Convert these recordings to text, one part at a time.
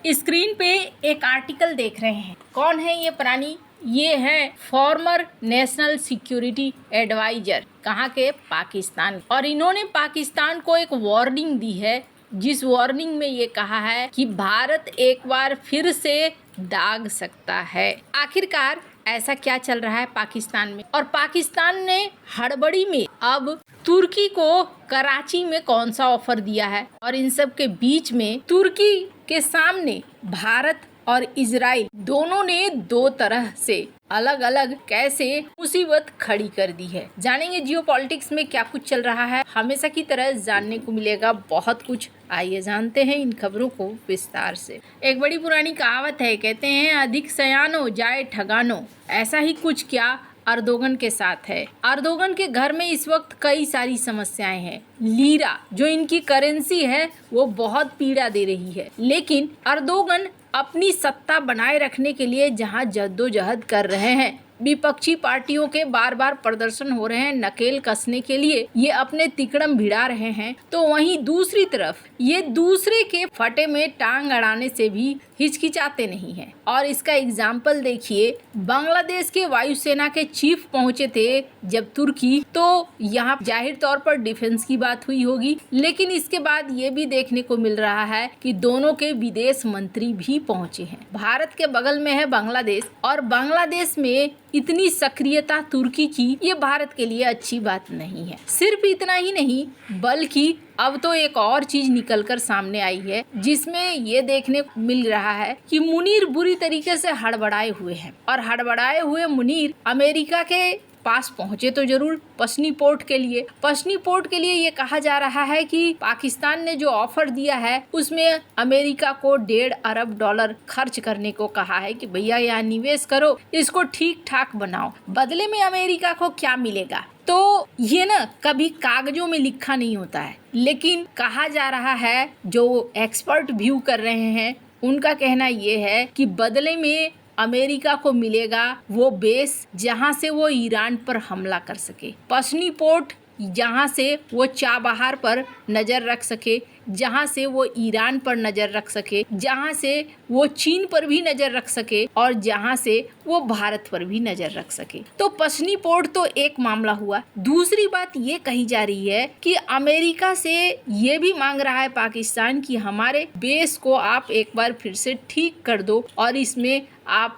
Screen पे एक article देख रहे हैं। कौन है ये प्राणी? ये है फॉर्मर नेशनल सिक्योरिटी एडवाइजर। कहाँ के? पाकिस्तान। और इन्होंने पाकिस्तान को एक वार्निंग दी है, जिस वार्निंग में ये कहा है कि भारत एक बार फिर से दाग सकता है। आखिरकार ऐसा क्या चल रहा है पाकिस्तान में? और पाकिस्तान ने हड़बड़ी में अब तुर्की को कराची में कौन सा ऑफर दिया है? और इन सब के बीच में तुर्की के सामने भारत और इजराइल दोनों ने दो तरह से अलग अलग कैसे मुसीबत खड़ी कर दी है। जानेंगे जियोपॉलिटिक्स में क्या कुछ चल रहा है। हमेशा की तरह जानने को मिलेगा बहुत कुछ। आइए जानते हैं इन खबरों को विस्तार से। एक बड़ी पुरानी कहावत है, कहते हैं अधिक सयानो जाए ठगानो। ऐसा ही कुछ क्या अर्दोगन के साथ है। अर्दोगन के घर में इस वक्त कई सारी समस्याएं हैं। लीरा जो इनकी करेंसी है वो बहुत पीड़ा दे रही है, लेकिन अर्दोगन अपनी सत्ता बनाए रखने के लिए जहां जद्दोजहद कर रहे हैं, विपक्षी पार्टियों के बार बार प्रदर्शन हो रहे हैं नकेल कसने के लिए, ये अपने तिकड़म भिड़ा रहे हैं, तो वहीं दूसरी तरफ ये दूसरे के फटे में टांग अड़ाने से भी हिचकिचाते नहीं हैं। और इसका एग्जाम्पल देखिए, बांग्लादेश के वायुसेना के चीफ पहुंचे थे जब तुर्की, तो यहाँ जाहिर तौर पर डिफेंस की बात हुई होगी, लेकिन इसके बाद ये भी देखने को मिल रहा है कि दोनों के विदेश मंत्री भी पहुंचे हैं। भारत के बगल में है बांग्लादेश, और बांग्लादेश में इतनी सक्रियता तुर्की की, ये भारत के लिए अच्छी बात नहीं है। सिर्फ इतना ही नहीं, बल्कि अब तो एक और चीज निकलकर सामने आई है, जिसमें ये देखने को मिल रहा है कि मुनीर बुरी तरीके से हड़बड़ाए हुए हैं। और हड़बड़ाए हुए मुनीर अमेरिका के पास पहुंचे तो जरूर पश्चिमी पोर्ट के लिए। पश्चिमी पोर्ट के लिए ये कहा जा रहा है कि पाकिस्तान ने जो ऑफर दिया है उसमें अमेरिका को $1.5 अरब खर्च करने को कहा है कि भैया यहाँ निवेश करो, इसको ठीक ठाक बनाओ। बदले में अमेरिका को क्या मिलेगा? तो ये ना कभी कागजों में लिखा नहीं होता है, लेकिन कहा जा रहा है, जो एक्सपर्ट व्यू कर रहे हैं उनका कहना ये है कि बदले में अमेरिका को मिलेगा वो बेस जहां से वो ईरान पर हमला कर सके, पश्चिमी पोर्ट जहां से वो चाबहार पर नजर रख सके, जहां से वो ईरान पर नजर रख सके, जहां से वो चीन पर भी नजर रख सके, और जहां से वो भारत पर भी नजर रख सके। तो पश्चिमी पोर्ट तो एक मामला हुआ। दूसरी बात ये कही जा रही है कि अमेरिका से ये भी मांग रहा है पाकिस्तान कि हमारे बेस को आप एक बार फिर से ठीक कर दो और इसमें आप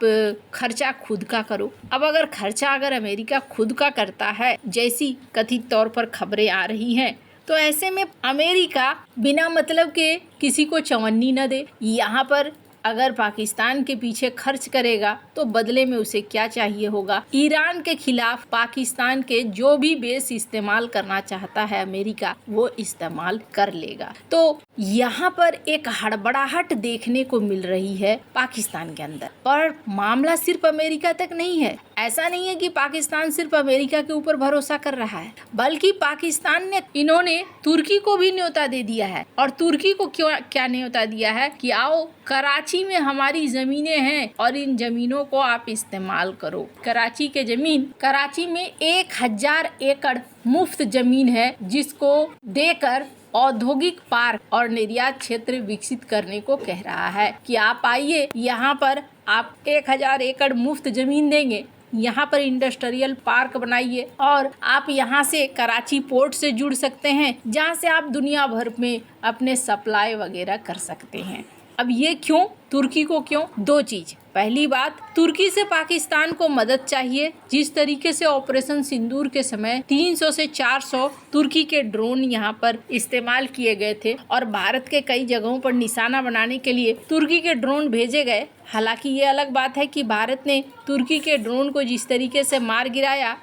खर्चा खुद का करो। अब अगर खर्चा अमेरिका खुद का करता है, जैसी कथित तौर पर खबरें आ रही हैं, तो ऐसे में अमेरिका बिना मतलब के किसी को चवन्नी न दे। यहाँ पर अगर पाकिस्तान के पीछे खर्च करेगा तो बदले में उसे क्या चाहिए होगा? ईरान के खिलाफ पाकिस्तान के जो भी बेस इस्तेमाल करना चाहता है अमेरिका, वो इस्तेमाल कर लेगा। तो यहाँ पर एक हड़बड़ाहट देखने को मिल रही है पाकिस्तान के अंदर। पर मामला सिर्फ अमेरिका तक नहीं है। ऐसा नहीं है कि पाकिस्तान सिर्फ अमेरिका के ऊपर भरोसा कर रहा है, बल्कि पाकिस्तान ने इन्होंने तुर्की को भी न्योता दे दिया है। और तुर्की को क्या न्योता दिया है कि आओ, कराची में हमारी जमीनें हैं और इन जमीनों को आप इस्तेमाल करो। कराची में 1000 एकड़ मुफ्त जमीन है, जिसको देकर औद्योगिक पार्क और निर्यात क्षेत्र विकसित करने को कह रहा है कि आप आइए, यहाँ पर आप 1000 एकड़ मुफ्त जमीन देंगे, यहाँ पर इंडस्ट्रियल पार्क बनाइए और आप यहाँ से कराची पोर्ट से जुड़ सकते हैं, जहाँ से आप दुनिया भर में अपने सप्लाई वगैरह कर सकते हैं। अब ये क्यों? तुर्की को क्यों? दो चीज। पहली बात, तुर्की से पाकिस्तान को मदद चाहिए। जिस तरीके से ऑपरेशन सिंदूर के समय 300 से 400 तुर्की के ड्रोन यहाँ पर इस्तेमाल किए गए थे और भारत के कई जगहों पर निशाना बनाने के लिए तुर्की के ड्रोन भेजे गए। हालांकि ये अलग बात है कि भारत ने तुर्की के ड्रोन को जिस तरीके से मार गिराया,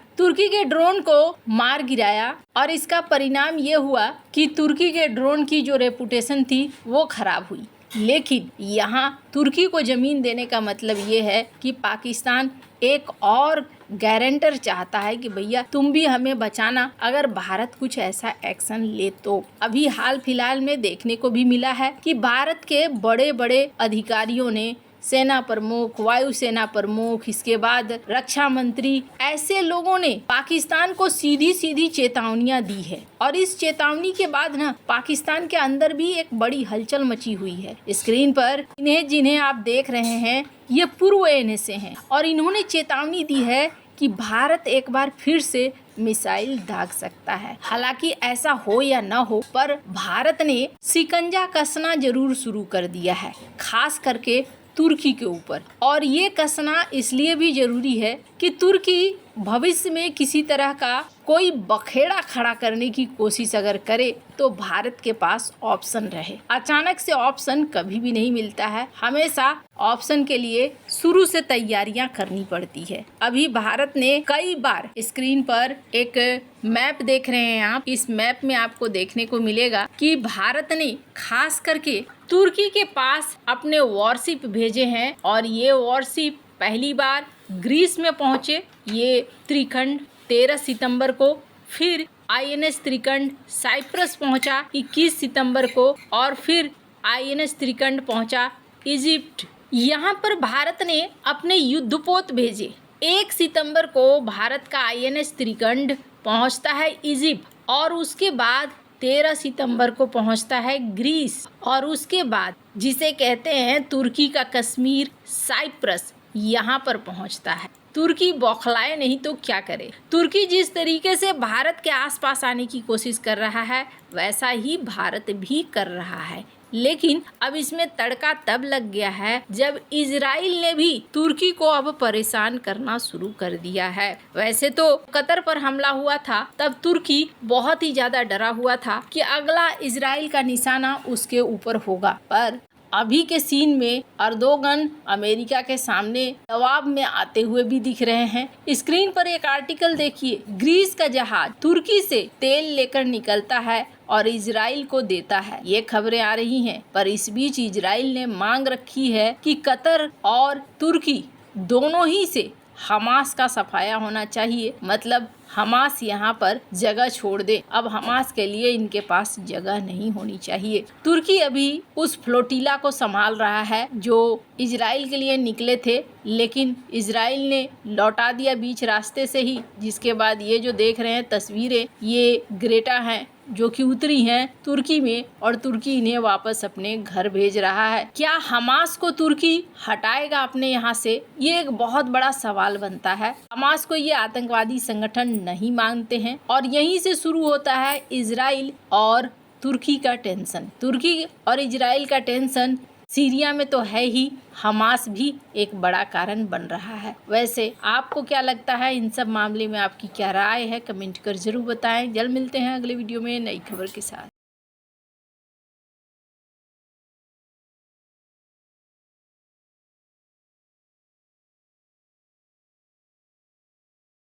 और इसका परिणाम ये हुआ कि तुर्की के ड्रोन की जो रेपुटेशन थी वो खराब हुई। लेकिन यहाँ तुर्की को जमीन देने का मतलब ये है कि पाकिस्तान एक और गारंटर चाहता है कि भैया तुम भी हमें बचाना अगर भारत कुछ ऐसा एक्शन ले तो। अभी हाल फिलहाल में देखने को भी मिला है कि भारत के बड़े बड़े अधिकारियों ने सेना प्रमुख, वायुसेना प्रमुख, इसके बाद रक्षा मंत्री, ऐसे लोगों ने पाकिस्तान को सीधी सीधी चेतावनियां दी है। और इस चेतावनी के बाद ना पाकिस्तान के अंदर भी एक बड़ी हलचल मची हुई है। स्क्रीन पर जिन्हें आप देख रहे हैं ये पूर्व एनएसए हैं और इन्होंने चेतावनी दी है कि भारत एक बार फिर से मिसाइल दाग सकता है। हालांकि ऐसा हो या न हो, पर भारत ने शिकंजा कसना जरूर शुरू कर दिया है, खास करके तुर्की के ऊपर। और ये कसना इसलिए भी जरूरी है कि तुर्की भविष्य में किसी तरह का कोई बखेड़ा खड़ा करने की कोशिश अगर करे तो भारत के पास ऑप्शन रहे। अचानक से ऑप्शन कभी भी नहीं मिलता है, हमेशा ऑप्शन के लिए शुरू से तैयारियां करनी पड़ती है। अभी भारत ने कई बार, स्क्रीन पर एक मैप देख रहे हैं आप, इस मैप में आपको देखने को मिलेगा कि भारत ने खास करके तुर्की के पास अपने वॉरशिप भेजे हैं और ये वॉरशिप पहली बार ग्रीस में पहुंचे। ये त्रिखंड 13 सितंबर को, फिर आईएनएस त्रिखंड साइप्रस पहुंचा 21 सितंबर को और फिर आईएनएस त्रिखंड पहुंचा इजिप्ट। यहाँ पर भारत ने अपने युद्धपोत भेजे। 1 सितंबर को भारत का आईएनएस त्रिखंड पहुंचता है इजिप्ट और उसके बाद 13 सितंबर को पहुंचता है ग्रीस और उसके बाद जिसे कहते हैं तुर्की का कश्मीर, साइप्रस, यहाँ पर पहुंचता है। तुर्की बौखलाए नहीं तो क्या करे। तुर्की जिस तरीके से भारत के आसपास आने की कोशिश कर रहा है वैसा ही भारत भी कर रहा है, लेकिन अब इसमें तड़का तब लग गया है जब इजराइल ने भी तुर्की को अब परेशान करना शुरू कर दिया है। वैसे तो कतर पर हमला हुआ था तब तुर्की बहुत ही ज्यादा डरा हुआ था कि अगला इजराइल का निशाना उसके ऊपर होगा, पर अभी के सीन में अर्दोगन अमेरिका के सामने दबाव में आते हुए भी दिख रहे हैं। स्क्रीन पर एक आर्टिकल देखिए, ग्रीस का जहाज तुर्की से तेल लेकर निकलता है और इजराइल को देता है, ये खबरें आ रही हैं। पर इस बीच इजराइल ने मांग रखी है कि कतर और तुर्की दोनों ही से हमास का सफाया होना चाहिए, मतलब हमास यहाँ पर जगह छोड़ दे। अब हमास के लिए इनके पास जगह नहीं होनी चाहिए। तुर्की अभी उस फ्लोटिला को संभाल रहा है जो इजराइल के लिए निकले थे, लेकिन इजराइल ने लौटा दिया बीच रास्ते से ही। जिसके बाद ये जो देख रहे हैं तस्वीरें, ये ग्रेटा हैं जो कि उतरी हैं तुर्की में और तुर्की इन्हें वापस अपने घर भेज रहा है। क्या हमास को तुर्की हटाएगा अपने यहाँ से? ये एक बहुत बड़ा सवाल बनता है। हमास को ये आतंकवादी संगठन नहीं मानते हैं और यहीं से शुरू होता है इजराइल और तुर्की का टेंशन। तुर्की और इजराइल का टेंशन सीरिया में तो है ही, हमास भी एक बड़ा कारण बन रहा है। वैसे आपको क्या लगता है इन सब मामले में, आपकी क्या राय है? कमेंट कर जरूर बताएं। जल्द मिलते हैं अगले वीडियो में नई खबर के साथ।